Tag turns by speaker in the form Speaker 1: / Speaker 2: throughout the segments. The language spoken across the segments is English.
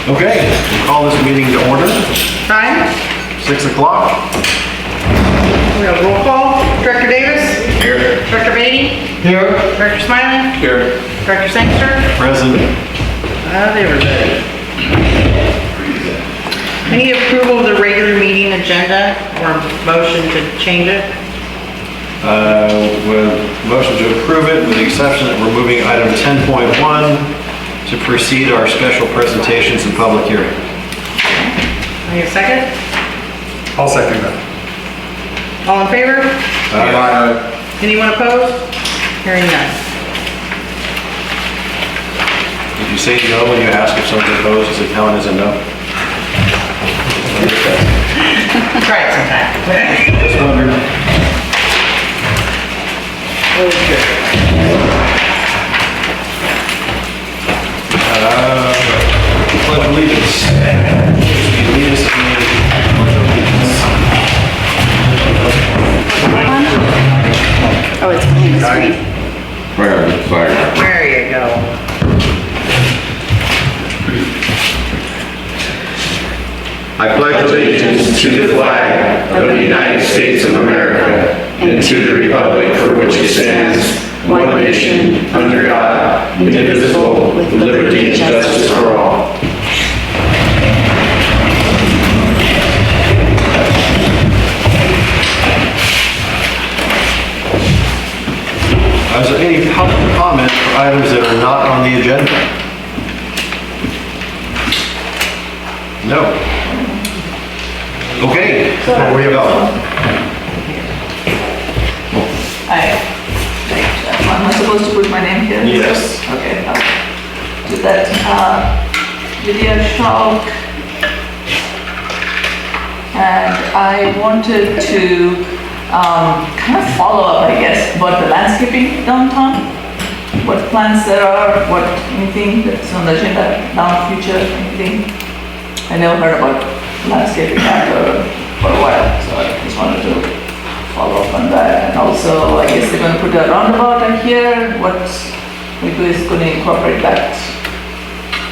Speaker 1: Okay, we'll call this meeting to order.
Speaker 2: Time?
Speaker 1: 6 o'clock.
Speaker 2: We have roll call. Director Davis?
Speaker 1: Here.
Speaker 2: Director Beatty?
Speaker 1: Here.
Speaker 2: Director Smiley?
Speaker 1: Here.
Speaker 2: Director Sangster?
Speaker 1: Present.
Speaker 2: Everybody. Any approval of the regular meeting agenda or motion to change it?
Speaker 1: With motion to approve it with the exception that we're moving item 10.1 to precede our special presentations and public hearing.
Speaker 2: Need a second?
Speaker 3: I'll second that.
Speaker 2: All in favor? Anyone opposed? Hearing none.
Speaker 1: Did you say no when you asked if someone's opposed? Is it count as a no?
Speaker 2: Try it sometime.
Speaker 1: Just wondering. Pledge allegiance. Lead us in the pledge allegiance.
Speaker 4: Oh, it's behind the screen.
Speaker 2: There you go.
Speaker 5: I pledge allegiance to the flag of the United States of America and to the republic for which it stands, one nation, under God, indivisible, with liberty and justice for all.
Speaker 1: Is there any public comment for items that are not on the agenda? No. Okay, where we go.
Speaker 4: Am I supposed to put my name here?
Speaker 1: Yes.
Speaker 4: Okay, I'll do that. Lydia Shaw. And I wanted to kind of follow up, I guess, about the landscaping downtown. What plans there are, anything that's on the agenda down future, anything? I never heard about landscaping after for a while, so I just wanted to follow up on that. And also, I guess they're going to put a roundabout in here. What we do is going to incorporate that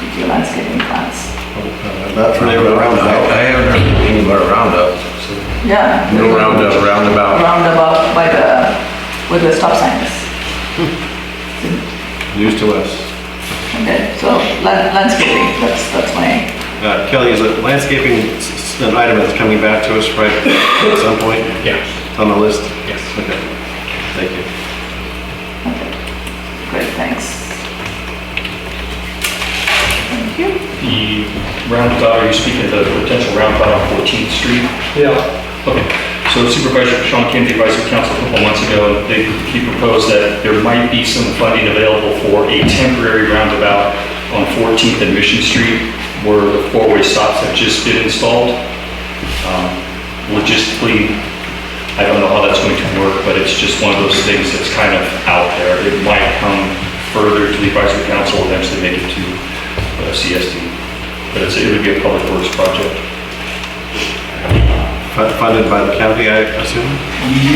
Speaker 4: into your landscaping plans.
Speaker 1: Not for neighborhood roundabout.
Speaker 3: I haven't heard anything about a roundup. So
Speaker 4: Yeah.
Speaker 3: no roundup, roundabout.
Speaker 4: Roundabout by where the stop sign is.
Speaker 1: News to us.
Speaker 4: Okay, so landscaping, that's my,
Speaker 1: Kelly, is it landscaping an item that's coming back to us right at some point?
Speaker 3: Yeah.
Speaker 1: On the list?
Speaker 3: Yes.
Speaker 1: Okay, thank you.
Speaker 4: okay, great, thanks. Thank you.
Speaker 6: The roundabout, are you speaking of the potential roundabout on 14th Street?
Speaker 3: Yeah.
Speaker 6: Okay, so Supervisor Sean came to the advisory council a couple months ago, and he proposed that there might be some funding available for a temporary roundabout on 14th and Mission Street, where the four-way stops have just been installed. Logistically, I don't know how that's going to work, but it's just one of those things that's kind of out there. It might come further to the advisory council, eventually make it to C.S.D. But it would be a public works project.
Speaker 1: Funded by the county, I assume?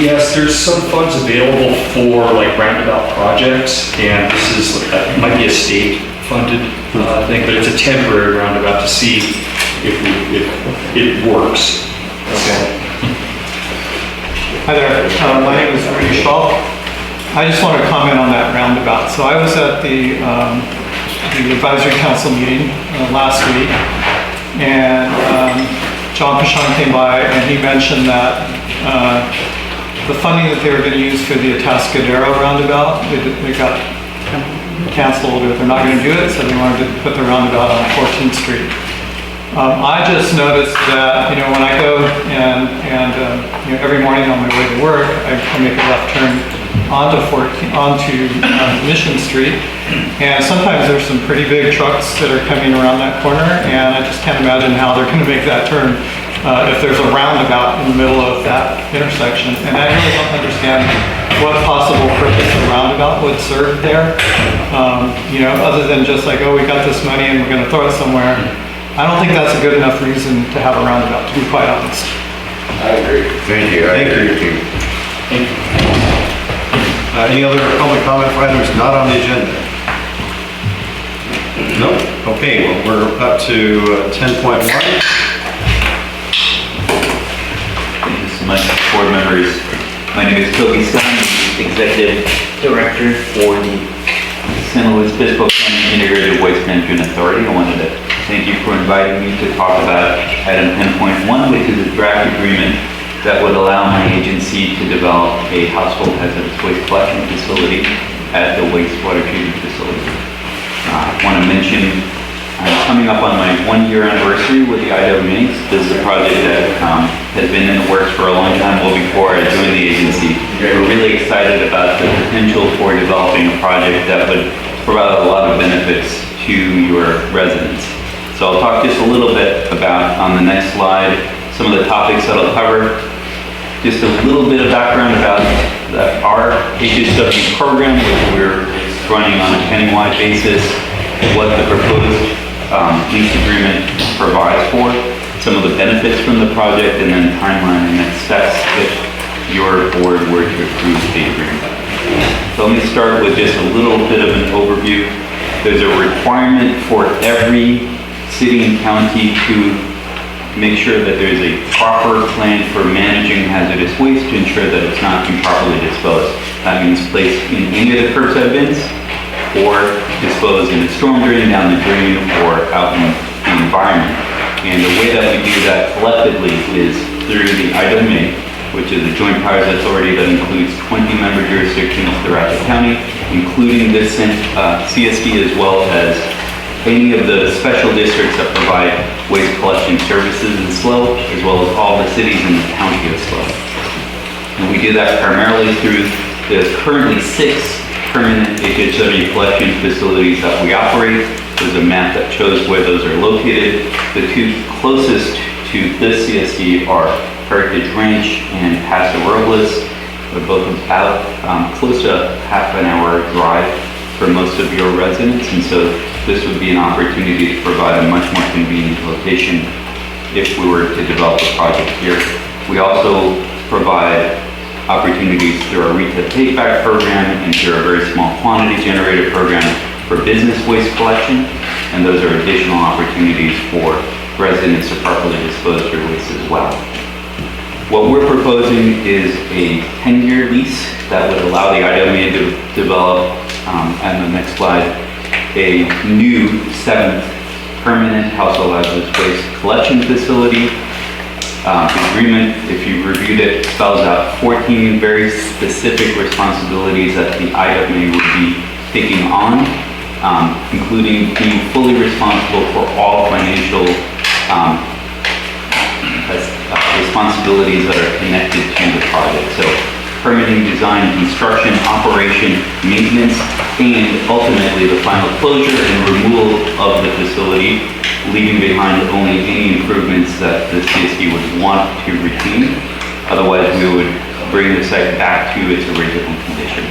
Speaker 6: Yes, there's some funds available for like roundabout projects, and this is, it might be a state funded thing, but it's a temporary roundabout to see if it works.
Speaker 1: Okay.
Speaker 7: Hi there, my name is Rudy Shaw. I just want to comment on that roundabout. So I was at the advisory council meeting last week, and John Pashon came by and he mentioned that the funding that they were going to use for the Atascadero roundabout, they got canceled, or they're not going to do it, so they wanted to put the roundabout on 14th Street. I just noticed that, when I go and every morning on my way to work, I make a left turn onto Mission Street, and sometimes there's some pretty big trucks that are coming around that corner, and I just can't imagine how they're going to make that turn if there's a roundabout in the middle of that intersection. And I really don't understand what possible purpose a roundabout would serve there, other than just like, oh, we got this money and we're going to throw it somewhere. I don't think that's a good enough reason to have a roundabout, to be quite honest.
Speaker 5: I agree. Thank you. I agree too.
Speaker 1: Any other public comment for items not on the agenda? Nope. Okay, well, we're up to 10.1.
Speaker 8: Thank you so much, board members. My name is Toby Stein, Executive Director for the San Luis Obispo County Integrated Waste Management Authority. I wanted to thank you for inviting me to talk about item 10.1, which is a draft agreement that would allow my agency to develop a household hazardous waste collection facility at the wastewater treatment facility. I want to mention I'm coming up on my 1-year anniversary with the IWA. This is a project that has been in the works for a long time, well before I joined the agency. We're really excited about the potential for developing a project that would provide a lot of benefits to your residents. So I'll talk just a little bit about, on the next slide, some of the topics that I'll cover. Just a little bit of background about our HSW program, which we're running on a countywide basis, what the proposed lease agreement provides for, some of the benefits from the project, and then timeline and next steps if your board were to approve the agreement. So let me start with just a little bit of an overview. There's a requirement for every city and county to make sure that there's a proper plan for managing hazardous waste to ensure that it's not improperly disposed. That means placed in any of the curbside bins, or disposed in a storm drain, down the drain, or out in the environment. And the way that we do that collectively is through the IWA, which is a joint powers authority that includes 20 member jurisdictions throughout the county, including this C.S.D. as well as any of the special districts that provide waste collection services in SLO, as well as all the cities in the county of SLO. And we do that primarily through the currently 6 permanent HSW collection facilities that we operate. There's a map that shows where those are located. The 2 closest to this CSD are Heritage Ranch and Paso Robles. They're both about close to half an hour drive for most of your residents, and so this would be an opportunity to provide a much more convenient location if we were to develop a project here. We also provide opportunities through our retail take-back program and through our very small quantity generator program for business waste collection, and those are additional opportunities for residents to properly dispose their waste as well. What we're proposing is a 10-year lease that would allow the IWA to develop, on the next slide, a new 7th permanent household hazardous waste collection facility. The agreement, if you reviewed it, spells out 14 very specific responsibilities that the IWA would be taking on, including being fully responsible for all financial responsibilities that are connected to the project. So permitting, design, construction, operation, maintenance, and ultimately the final closure and removal of the facility, leaving behind only any improvements that the CSD would want to retain. Otherwise, we would bring the site back to its original condition.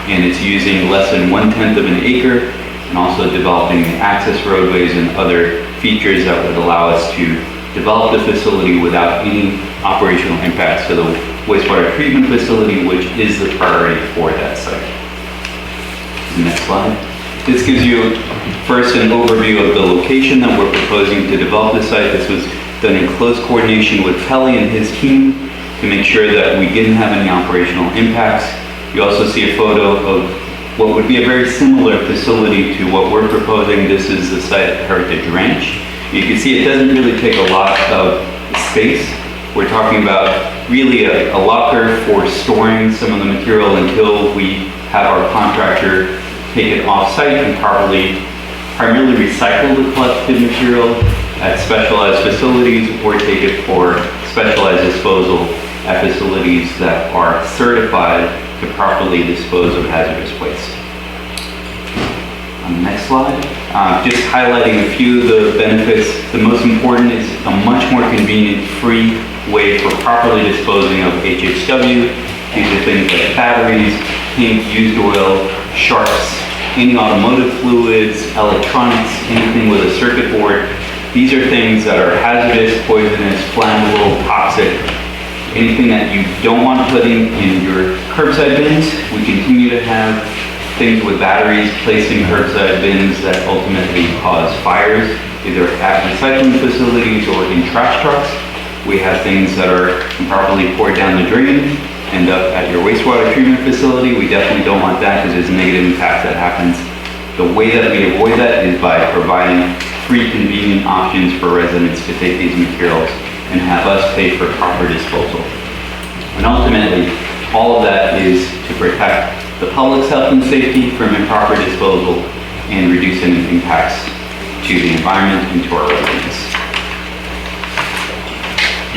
Speaker 8: And it's using less than 1/10 of an acre, and also developing the access roadways and other features that would allow us to develop the facility without any operational impacts to the wastewater treatment facility, which is the priority for that site. Next slide. This gives you first an overview of the location that we're proposing to develop the site. This was done in close coordination with Kelly and his team to make sure that we didn't have any operational impacts. You also see a photo of what would be a very similar facility to what we're proposing. This is the site at Heritage Ranch. You can see it doesn't really take a lot of space. We're talking about really a locker for storing some of the material until we have our contractor take it off-site and primarily recycle the collected material at specialized facilities, or take it for specialized disposal at facilities that are certified to properly dispose of hazardous waste. On the next slide, just highlighting a few of the benefits. The most important is a much more convenient, free way for properly disposing of HHW. These are things like batteries, paint, used oil, sharps, any automotive fluids, electronics, anything with a circuit board. These are things that are hazardous, poisonous, flammable, toxic. Anything that you don't want putting in your curbside bins, we continue to have things with batteries, placing curbside bins that ultimately cause fires, either at recycling facilities or in trash trucks. We have things that are improperly poured down the drain, end up at your wastewater treatment facility. We definitely don't want that because there's a negative impact that happens. The way that we avoid that is by providing free convenient options for residents to take these materials and have us pay for proper disposal. And ultimately, all of that is to protect the public's health and safety from improper disposal and reduce any impacts to the environment and to our residents.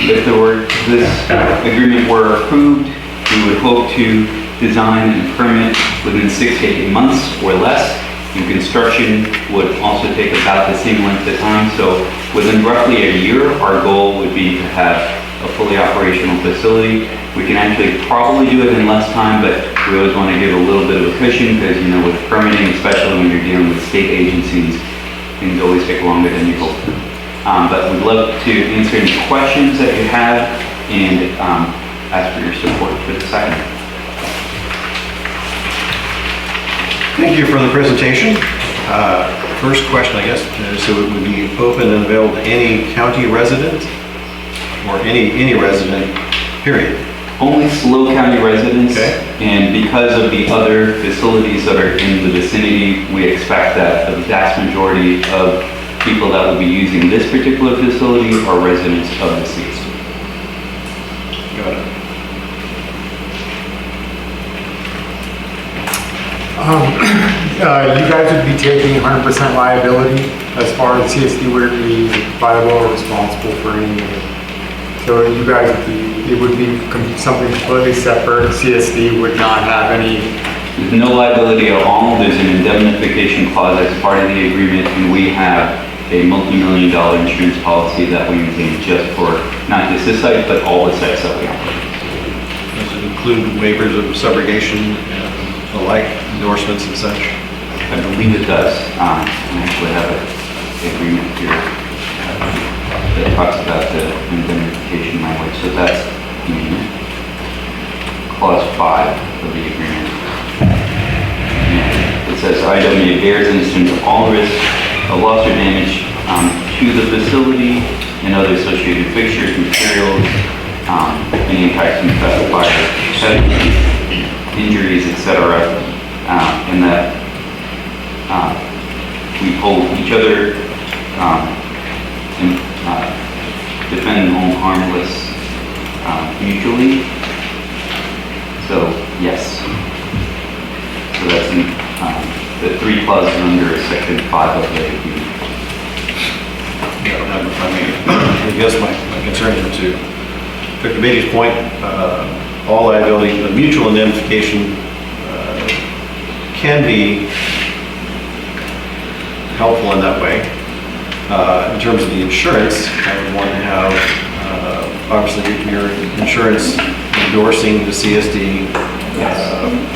Speaker 8: If this agreement were approved, we would hope to design and permit within 6 to 8 months or less. And construction would also take about the same length of time. So within roughly a year, our goal would be to have a fully operational facility. We can actually probably do it in less time, but we always want to give a little bit of a cushion because, you know, with permitting, especially when you're dealing with state agencies, things always take longer than you hope. But we'd love to answer any questions that you have and ask for your support for the second.
Speaker 1: Thank you for the presentation. First question, I guess, so it would be open and available to any county resident or any resident, period?
Speaker 8: Only SLO County residents.
Speaker 1: Okay.
Speaker 8: And because of the other facilities that are in the vicinity, we expect that the vast majority of people that will be using this particular facility are residents of the CSD.
Speaker 1: Got it.
Speaker 9: You guys would be taking 100% liability as far as CSD would be liable or responsible for anything. So you guys, it would be something completely separate. CSD would not have any.
Speaker 8: There's no liability at all. There's an indemnification clause as part of the agreement, and we have a multi-million-dollar insurance policy that we maintain just for not just this site, but all the sites that we operate.
Speaker 1: Does it include waivers of subrogation and the like, endorsements and such?
Speaker 8: I believe it does. I actually have an agreement here that talks about the indemnification language. So that's in clause 5 of the agreement. And it says IWA bears in instance of all risks of loss or damage to the facility and other associated fixtures, materials, any impacts from theft, fire, injuries, etc. And that we hold each other and defend and hold harmless mutually. So yes. So that's in the 3 clauses under section 5 of the agreement.
Speaker 1: I guess my concerns are to committee's point, all liability, the mutual indemnification can be helpful in that way. In terms of the insurance, I would want to have, obviously, your insurance endorsing the CSD,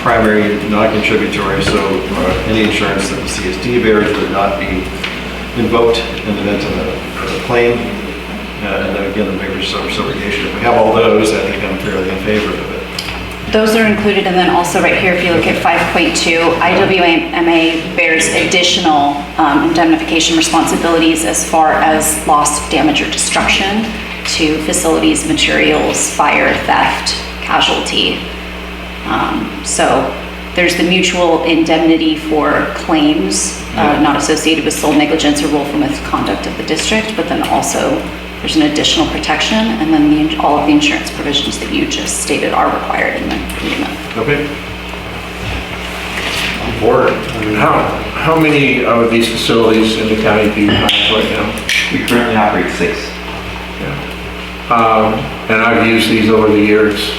Speaker 1: primary, non-contributory, so any insurance that the CSD bears would not be invoked in the event of a claim. And then again, the waivers of subrogation. If we have all those, I think I'm fairly in favor of it.
Speaker 10: Those are included, and then also right here, if you look at 5.2, IWMA bears additional indemnification responsibilities as far as loss, damage, or destruction to facilities, materials, fire, theft, casualty. So there's the mutual indemnity for claims not associated with sole negligence or willful misconduct of the district, but then also there's an additional protection, and then all of the insurance provisions that you just stated are required in the agreement.
Speaker 1: Okay.
Speaker 5: On board. I mean, how many of these facilities in the county do you have right now?
Speaker 8: We currently operate 6.
Speaker 5: And I've used these over the years.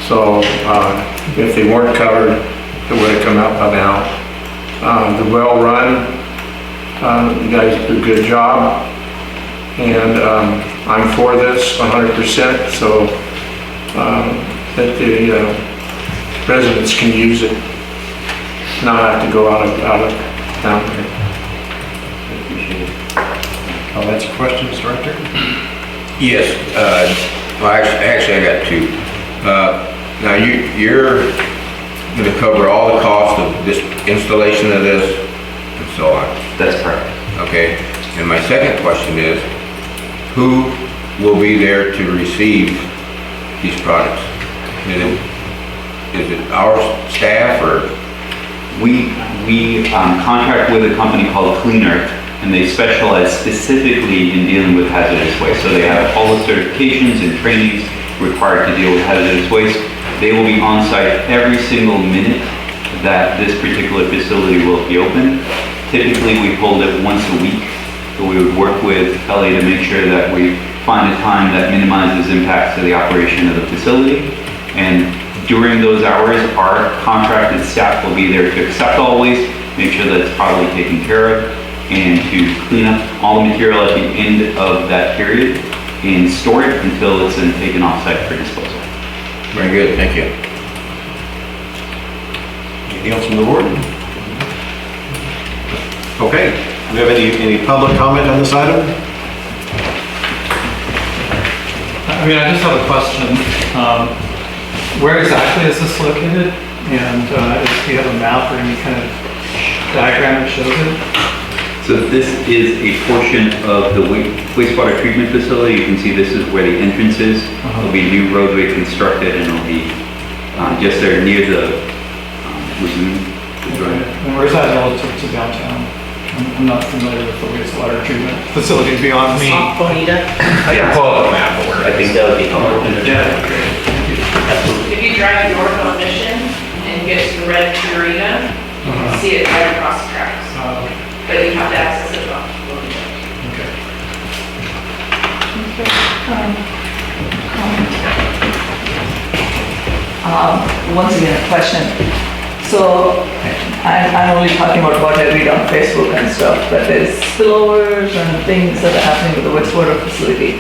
Speaker 5: So if they weren't covered, it would have come out by now. The well run, you guys do a good job. And I'm for this 100%, so that the residents can use it, not have to go out of town.
Speaker 8: I appreciate it.
Speaker 1: I'll answer questions, Director.
Speaker 11: Yes, well, actually I got 2. Now
Speaker 5: going to cover all the costs of this installation of this and so on.
Speaker 8: That's correct.
Speaker 5: Okay, and my second question is, who will be there to receive these products? Is it our staff or?
Speaker 8: We contract with a company called Clean Earth, and they specialize specifically in dealing with hazardous waste. So they have all the certifications and trainings required to deal with hazardous waste. They will be on site every single minute that this particular facility will be open. Typically, we hold it once a week, so we would work with Kelly to make sure that we find a time that minimizes impacts to the operation of the facility. And during those hours, our contracted staff will be there to accept all waste, make sure that it's properly taken care of, and to clean up all the material at the end of that period and store it until it's then taken off-site for disposal.
Speaker 5: Very good, thank you.
Speaker 1: Anything else from the board? Okay, do we have any public comment on this item?
Speaker 7: I mean, I just have a question. Where exactly is this located? And do you have a map or any kind of diagram that shows it?
Speaker 8: So this is a portion of the wastewater treatment facility. You can see this is where the entrance is. There'll be a new roadway constructed, and it'll be just there near the lagoon.
Speaker 7: And where's that relative to downtown? I'm not familiar with the wastewater treatment facility beyond me.
Speaker 2: Off Bonita.
Speaker 3: I can pull up a map of where
Speaker 8: I think that would be helpful.
Speaker 7: Yeah.
Speaker 11: If you drive north on Mission and get to the red Purina, you can see it right across the tracks. But you have to access it off Bonita.
Speaker 4: Once again, a question. So I'm only talking about what I read on Facebook and stuff, but there's spillovers and things that are happening with the wastewater facility.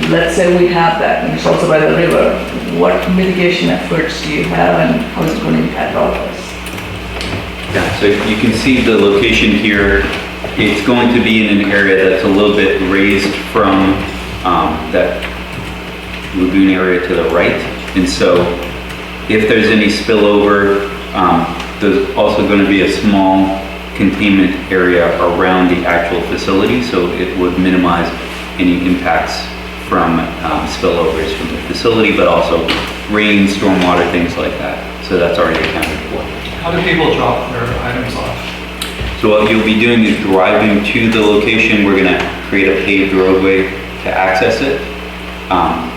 Speaker 4: Let's say we have that, and it's also by the river. What mitigation efforts do you have, and how is it going to impact all of us?
Speaker 8: Yeah, so you can see the location here. It's going to be in an area that's a little bit raised from that lagoon area to the right. And so if there's any spillover, there's also going to be a small containment area around the actual facility, so it would minimize any impacts from spillovers from the facility, but also rain, stormwater, things like that. So that's already accounted for.
Speaker 7: How do people drop their items off?
Speaker 8: So what you'll be doing is driving to the location. We're gonna create a paved roadway to access it.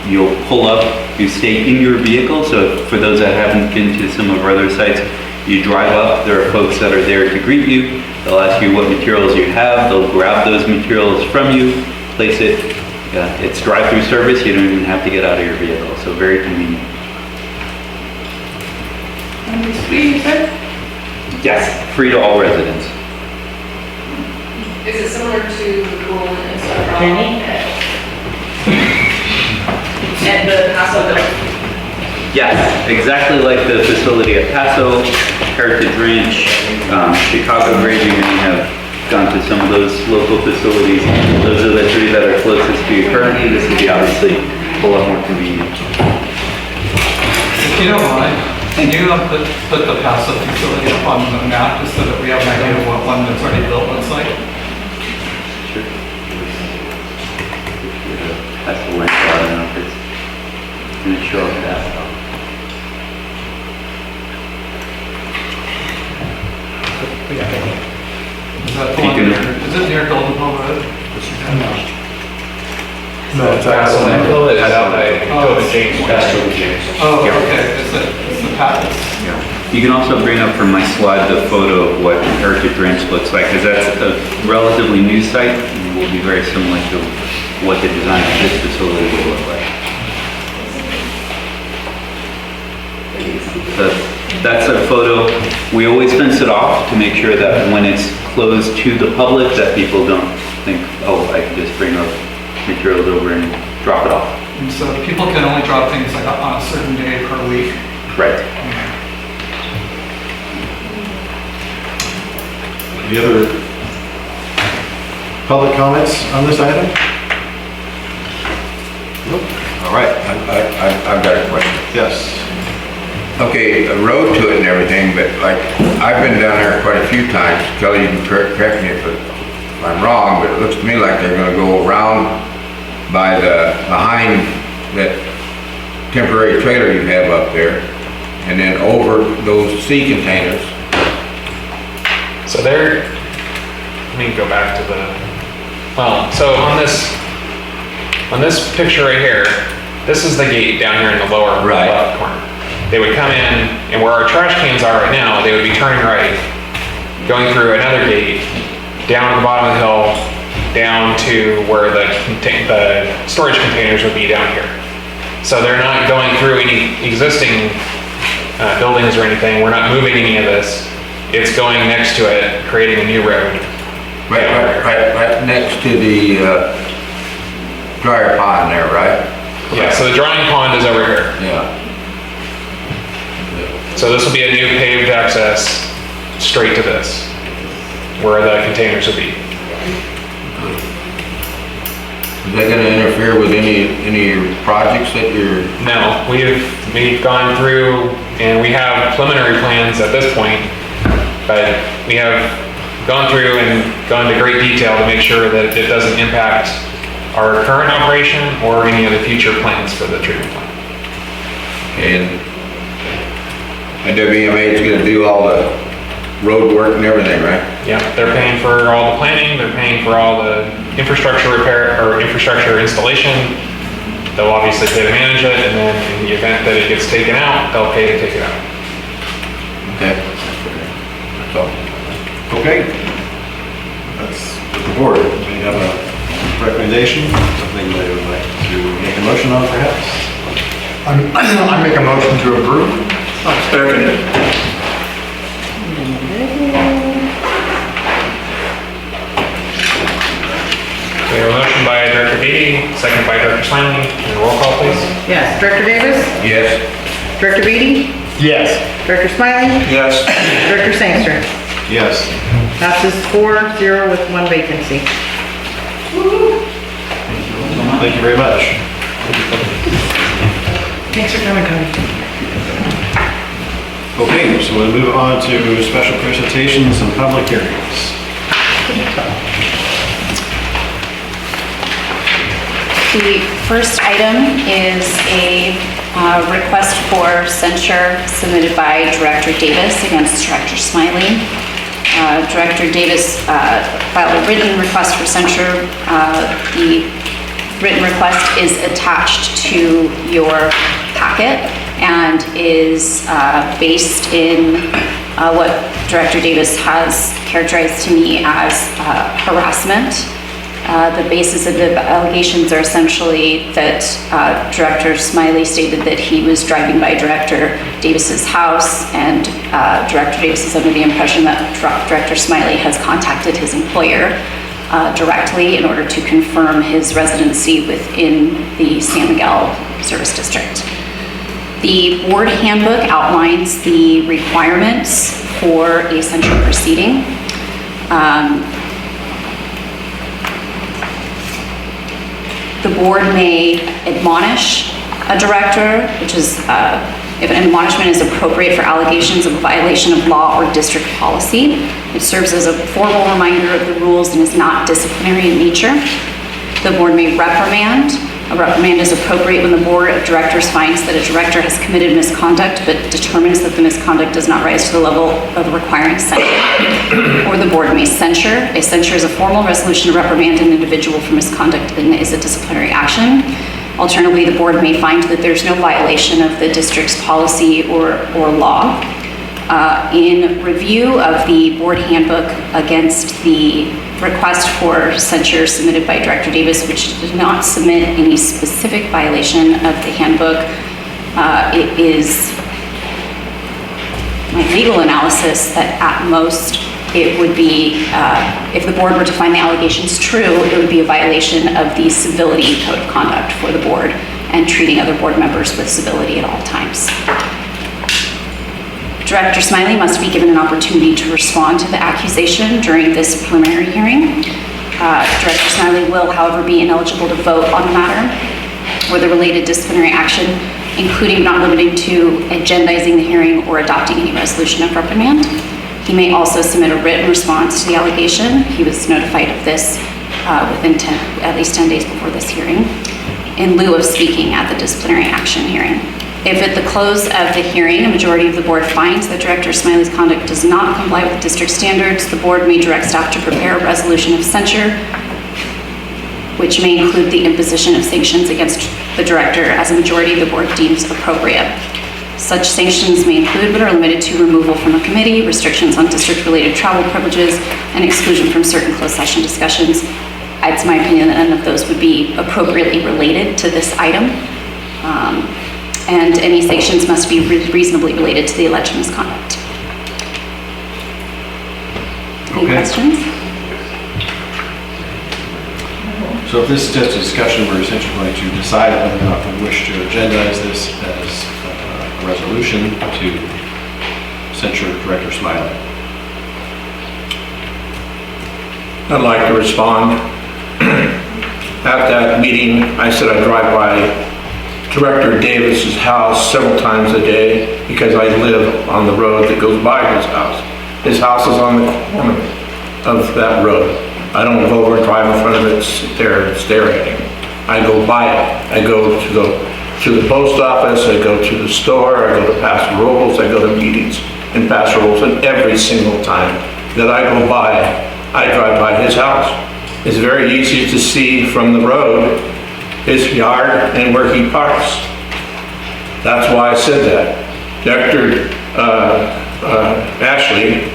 Speaker 8: You'll pull up, you stay in your vehicle. So for those that haven't been to some of our other sites, you drive up, there are folks that are there to greet you. They'll ask you what materials you have. They'll grab those materials from you, place it. It's drive-through service. You don't even have to get out of your vehicle. So very convenient.
Speaker 4: And it's free, you said?
Speaker 8: Yes, free to all residents.
Speaker 11: Is it similar to the pool in Central?
Speaker 2: Jenny?
Speaker 11: And the Paso building?
Speaker 8: Yes, exactly like the facility at Paso, Heritage Ranch, Chicago Bridge. You may have gone to some of those local facilities. Those are the three that are closest to you currently. This would be obviously a lot more convenient.
Speaker 7: If you don't mind, can you put the Paso facility up on the map just so that we have an idea of what one that's already built looks like?
Speaker 8: Sure. That's the link. I don't know if it's going to show up that.
Speaker 7: Is that the one is it near Golden Hill Road?
Speaker 3: No, it's Paso. It's out by James.
Speaker 7: Oh, okay, it's the path.
Speaker 8: You can also bring up from my slide the photo of what Heritage Ranch looks like, because that's a relatively new site and will be very similar to what the design of this facility will look like. So that's a photo. We always fence it off to make sure that when it's closed to the public, that people don't think, oh, I can just bring our materials over and drop it off.
Speaker 7: And so people can only drop things like on a certain day per week.
Speaker 8: Right.
Speaker 1: Any other public comments on this item? Nope. All right,
Speaker 5: I've got a question.
Speaker 1: yes.
Speaker 5: okay, a road to it and everything, but like, I've been down there quite a few times. Kelly, you can correct me if I'm wrong, but it looks to me like they're gonna go around behind that temporary trailer you have up there, and then over those sea containers.
Speaker 3: So there, let me go back to so on this picture right here, this is the gate down here in the lower
Speaker 5: Right.
Speaker 3: left corner. They would come in, and where our trash cans are right now, they would be turning right, going through another gate, down to the bottom of the hill, down to where the storage containers would be down here. So they're not going through any existing buildings or anything. We're not moving any of this. It's going next to it, creating a new road.
Speaker 5: Right next to the dryer pond there, right?
Speaker 3: Yeah, so the drying pond is over here.
Speaker 5: Yeah.
Speaker 3: So this will be a new paved access straight to this, where the containers will be.
Speaker 5: Is that gonna interfere with any of your projects that you're?
Speaker 3: No, we've gone through, and we have preliminary plans at this point, but we have gone through and gone to great detail to make sure that it doesn't impact our current operation or any of the future plans for the treatment plant.
Speaker 5: And WMA is gonna do all the road work and everything, right?
Speaker 3: Yeah, they're paying for all the planning, they're paying for all the infrastructure repair or infrastructure installation. They'll obviously pay to manage it, and then in the event that it gets taken out, they'll pay to take it out.
Speaker 5: Okay. That's all.
Speaker 1: Okay. That's the board. We have a recommendation, something they would like to make a motion on perhaps?
Speaker 9: I make a motion to approve.
Speaker 3: We have a motion by Director Beatty, second by Director Smiley, and a roll call please.
Speaker 2: Yes, Director Davis?
Speaker 5: Yes.
Speaker 2: Director Beatty?
Speaker 9: Yes.
Speaker 2: Director Smiley?
Speaker 5: Yes.
Speaker 2: Director Sangster?
Speaker 1: Yes.
Speaker 2: Passes 4-0 with 1 vacancy.
Speaker 1: Thank you very much.
Speaker 2: Thanks for coming, Cody.
Speaker 1: Okay, so we'll move on to special presentations and public hearings.
Speaker 10: The first item is a request for censure submitted by Director Davis against Director Smiley. Director Davis filed a written request for censure. The written request is attached to your packet and is based in what Director Davis has characterized to me as harassment. The basis of the allegations are essentially that Director Smiley stated that he was driving by Director Davis's house, and Director Davis is under the impression that Director Smiley has contacted his employer directly in order to confirm his residency within the San Miguel Service District. The board handbook outlines the requirements for a censure proceeding. The board may admonish a director, which is if an admonishment is appropriate for allegations of a violation of law or district policy. It serves as a formal reminder of the rules and is not disciplinary in nature. The board may reprimand. A reprimand is appropriate when the board of directors finds that a director has committed misconduct but determines that the misconduct does not rise to the level of requiring censure. Or the board may censure. A censure is a formal resolution to reprimand an individual for misconduct and is a disciplinary action. Alternatively, the board may find that there's no violation of the district's policy or law. In review of the board handbook against the request for censure submitted by Director Davis, which did not submit any specific violation of the handbook, it is my legal analysis that at most it would be, if the board were to find the allegations true, it would be a violation of the civility code of conduct for the board and treating other board members with civility at all times. Director Smiley must be given an opportunity to respond to the accusation during this preliminary hearing. Director Smiley will, however, be ineligible to vote on the matter or the related disciplinary action including but not limited to agendizing the hearing or adopting any resolution of reprimand. He may also submit a written response to the allegation. He was notified of this within at least 10 days before this hearing, in lieu of speaking at the disciplinary action hearing. If at the close of the hearing, a majority of the board finds that Director Smiley's conduct does not comply with the district standards, the board may direct staff to prepare a resolution of censure, which may include the imposition of sanctions against the director as a majority of the board deems appropriate. Such sanctions may include but are limited to removal from a committee, restrictions on district-related travel privileges, and exclusion from certain closed session discussions. It's my opinion that none of those would be appropriately related to this item. And any sanctions must be reasonably related to the alleged misconduct. Any
Speaker 1: Okay.
Speaker 10: questions?
Speaker 1: So if this is just a discussion, we're essentially going to decide whether or not we wish to agendize this as a resolution to censure Director Smiley.
Speaker 5: I'd like to respond. At that meeting, I said I drive by Director Davis's house several times a day because I live on the road that goes by his house. His house is on the corner of that road. I don't go over and drive in front of it, sit there and stare at him. I go by it. I go to the post office, I go to the store, I go to Pastor Robles, I go to meetings in Pastor Robles, and every single time that I go by, I drive by his house. It's very easy to see from the road his yard and where he parks. That's why I said that. Director Ashley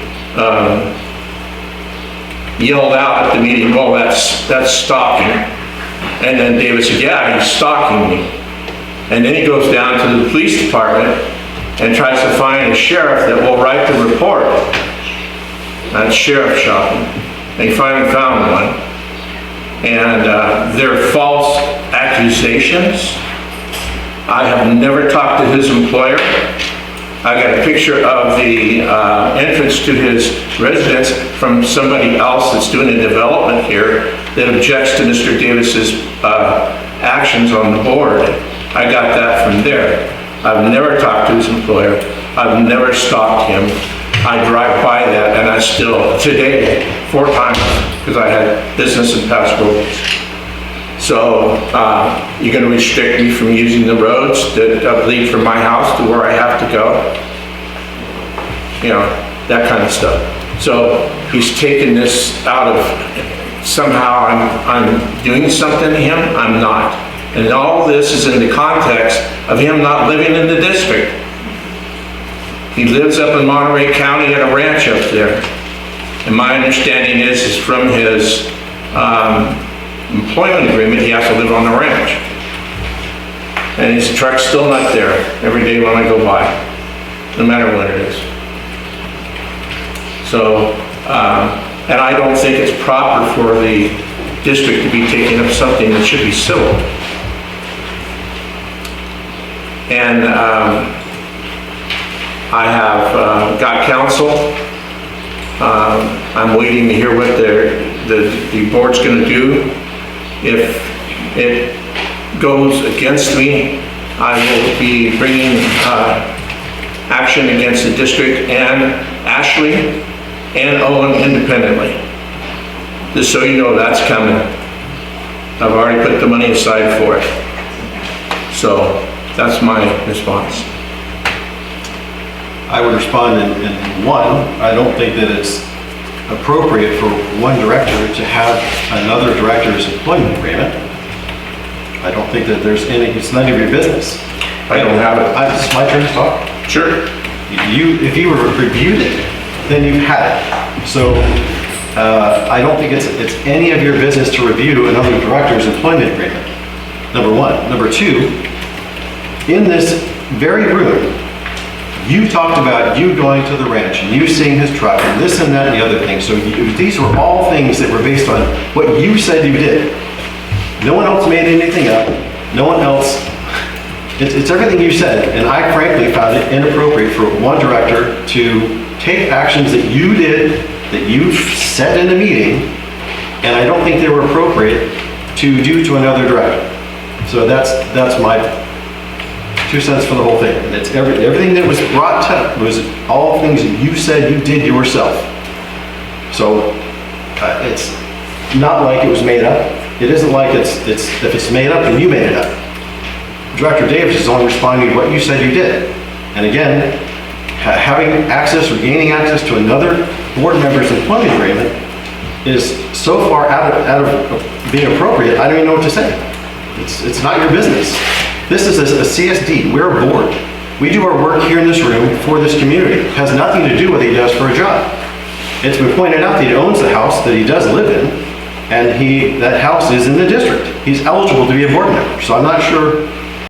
Speaker 5: yelled out at the meeting, well, that's stalking. And then David said, yeah, he's stalking me. And then he goes down to the police department and tries to find a sheriff that will write the report. That's sheriff shopping. And he finally found one. And they're false accusations. I have never talked to his employer. I got a picture of the entrance to his residence from somebody else that's doing a development here that objects to Mr. Davis's actions on the board. I got that from there. I've never talked to his employer. I've never stalked him. I drive by that, and I still, today, 4 times, because I had business in Pasco. So, you're gonna restrict me from using the roads that lead from my house to where I have to go? You know, that kind of stuff. So, he's taken this out of, somehow I'm doing something to him, I'm not. And all this is in the context of him not living in the district. He lives up in Monterey County at a ranch up there. And my understanding is from his employment agreement, he has to live on the ranch. And his truck's still not there every day when I go by, no matter when it is. So, and I don't think it's proper for the district to be taking up something that should be civil. And I have got counsel. I'm waiting to hear what the board's going to do. If it goes against me, I will be bringing action against the district and Ashley and Owen independently. Just so you know, that's coming. I've already put the money aside for it. So that's my response.
Speaker 1: I would respond in one, I don't think that it's appropriate for one director to have another director's employment agreement. I don't think that there's any, it's none of your business.
Speaker 5: I don't have it.
Speaker 1: It's my turn to talk.
Speaker 5: Sure.
Speaker 1: If you reviewed it, then you've had it. So I don't think it's any of your business to review another director's employment agreement, number one. Number two, in this very room, you talked about you going to the ranch and you seeing his truck and this and that and the other thing. So these were all things that were based on what you said you did. No one else made anything up. No one else. It's everything you said. And I frankly found it inappropriate for one director to take actions that you did, that you said in a meeting, and I don't think they were appropriate to do to another director. So that's my 2 cents for the whole thing. And it's everything that was brought to, was all things that you said you did yourself. So, it's not like it was made up. It isn't like if it's made up, then you made it up. Director Davis is only responding to what you said you did. And again, having access or gaining access to another board member's employment agreement is so far out of being appropriate, I don't even know what to say. It's not your business. This is a CSD, we're a board. We do our work here in this room for this community. It has nothing to do with what he does for a job. It's been pointed out that he owns the house that he does live in, and that house is in the district. He's eligible to be a board member, so I'm not sure